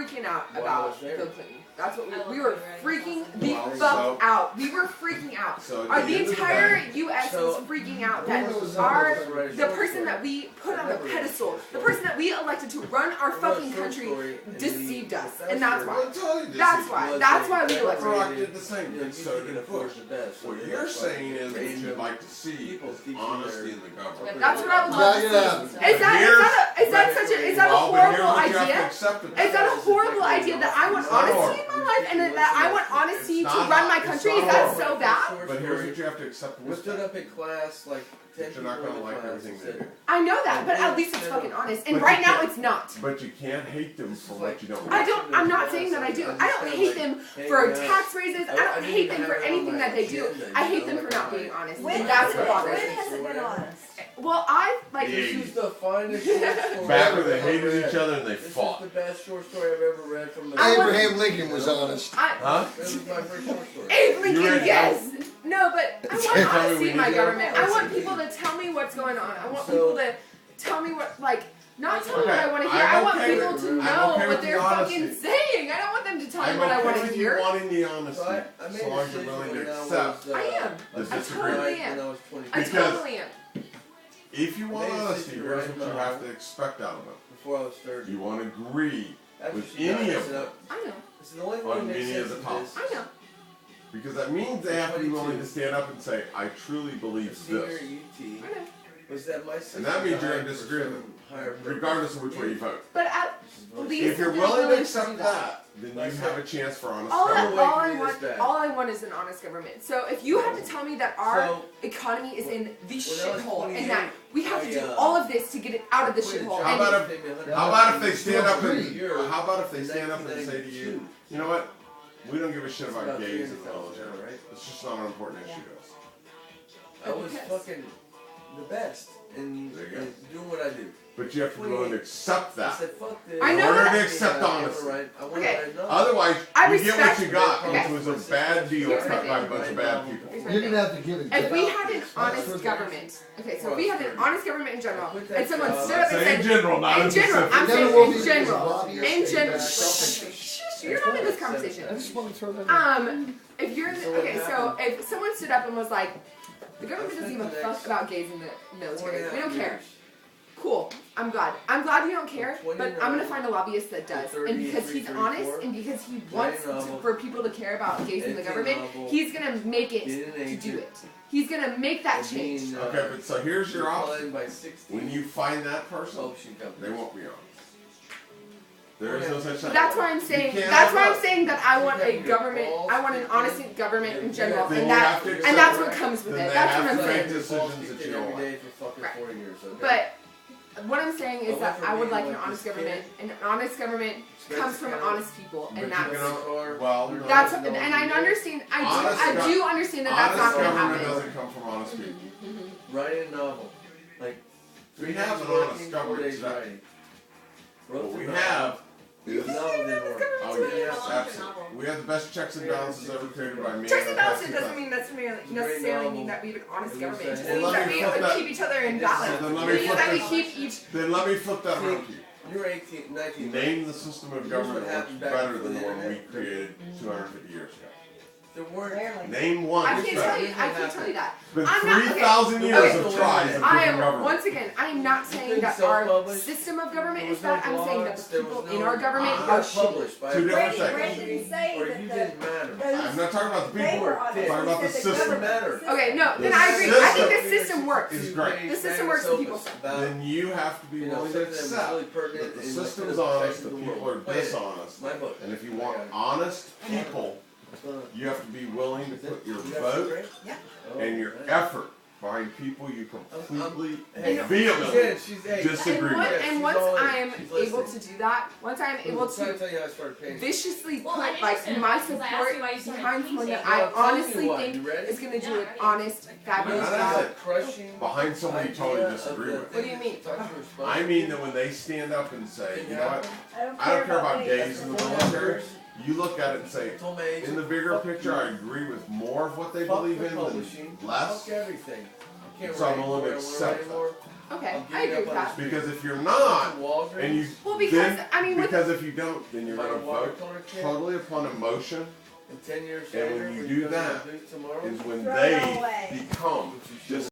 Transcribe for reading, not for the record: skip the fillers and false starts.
freaking out about Bill Clinton. That's what we were freaking the fuck out. We were freaking out. The entire U.S. was freaking out that the person that we put on the pedestal, the person that we elected to run our fucking country, deceived us, and that's why. That's why we elected Barack him. did the same thing. So did Bush. What you're saying is what you'd like to see is honesty in the government. That's what I would love to see. Is that a horrible idea? Is that a horrible idea that I want honesty in my life and that I want honesty to run my country? Is that so bad? But here's what you have to accept. We stood up in class like 10 you're not gonna like everything they do. I know that, but at least it's fucking honest. And right now it's not. But you can't hate them for what you don't. I'm not saying that I do. I don't hate them for tax raises. I don't hate them for anything that they do. I hate them for not being honest. And that's what bothers me. When has it been honest? Well, I like. This is the finest short story. Back when they hated each other and they fought. This is the best short story I've ever read from the. Abraham Lincoln was honest. Huh? This was my first short story. Abe Lincoln, yes. No, but I want honesty in my government. I want people to tell me what's going on. I want people to tell me what, like, not tell me what I want to hear. I want people to know what they're fucking saying. I don't want them to tell me what I want to hear. I'm okay with you wanting the honesty, so long as you're willing to accept. I am. I totally am. I totally am. If you want honesty, here's what you have to expect out of it. Before I was 30. You want to agree with any of them I know. This is the only on many of the topics. I know. Because that means they have to be willing to stand up and say, I truly believe this. I know. Was that my And that means you're going to disagree with them, regardless of which way you vote. But at least If you're they're willing to do accept that, then you have a chance for honest all government. I want is an honest government. So if you have to tell me that our economy is in the shithole and that we have to do all of this to get it out of the shithole. How about if they stand up and say to you, you know what? We don't give a shit about gays in the military. It's just not an important issue to us. I was fucking the best in doing what I do. But you have to be willing to accept that. I said, fuck this. I know in order that. to accept honesty. Okay. Otherwise, I you get what you got, okay. which was a bad deal Here's cut my by a thing. bunch of bad people. You're gonna have to give it. If we had an honest government, okay, so if we had an honest government in general, and someone stood up and Say said, in general, not in general, I'm specific. saying in general, shh, you're not in this conversation. I just want to throw that. If you're okay, so if someone stood up and was like, the government doesn't give a fuck about gays in the military. We don't care. Cool. I'm glad. I'm glad you don't care, but I'm gonna find a lobbyist that does. And because he's honest and because he wants for people to care about gays in the government, he's gonna make it to do it. He's gonna make that change. Okay, but so here's your option. When you find that person, they won't be honest. There is no such thing. That's why I'm saying. That's why I'm saying that I want a government. I want an honest government in general, and that's what comes with it. That's what I'm saying. Decisions that you don't like. But what I'm saying is that I would like an honest government, and an honest government comes from honest people, and that's and I understand. I do understand that that's not going to happen. happen. Doesn't come from honest people. Writing a novel, like we have an honest government today. What we have is absolutely. We have the best checks and balances ever created by man. Checks and balances doesn't mean necessarily mean that we have an honest government. It just means that we keep each other in balance. It means that we keep each. Then let me flip that around to you. You're 18, 19. Name the system of government that works better than the one we created 250 years ago. There weren't. Name one. I can't tell you. I can't tell you that. It's been 3,000 years of tries of different government. Once again, I am not saying that our system of government is bad. I'm saying that the people in our government are shitty. Two different Brady things. didn't say that I'm not talking about the people. I'm talking about the system. Okay, no, then I agree. I think this system works. It's great. The system works for people. Then you have to be willing to accept that the system's honest, the people are dishonest. And if you want honest people, you have to be willing to put your vote and your effort behind people you completely and vehemently disagree with. And once I am able to do that, once I am able to viciously put like my support behind someone that I honestly think is going to do an honest, fabulous job. Behind someone you totally disagree with. What do you mean? I mean that when they stand up and say, you know what, I don't care about gays in the military. You look at it and say, in the bigger picture, I agree with more of what they believe in than less. So I'm willing to accept that. Okay, I agree with that. Because if you're not, and you because if you don't, then you're gonna vote totally upon emotion. In 10 years and when you do that, is when they become just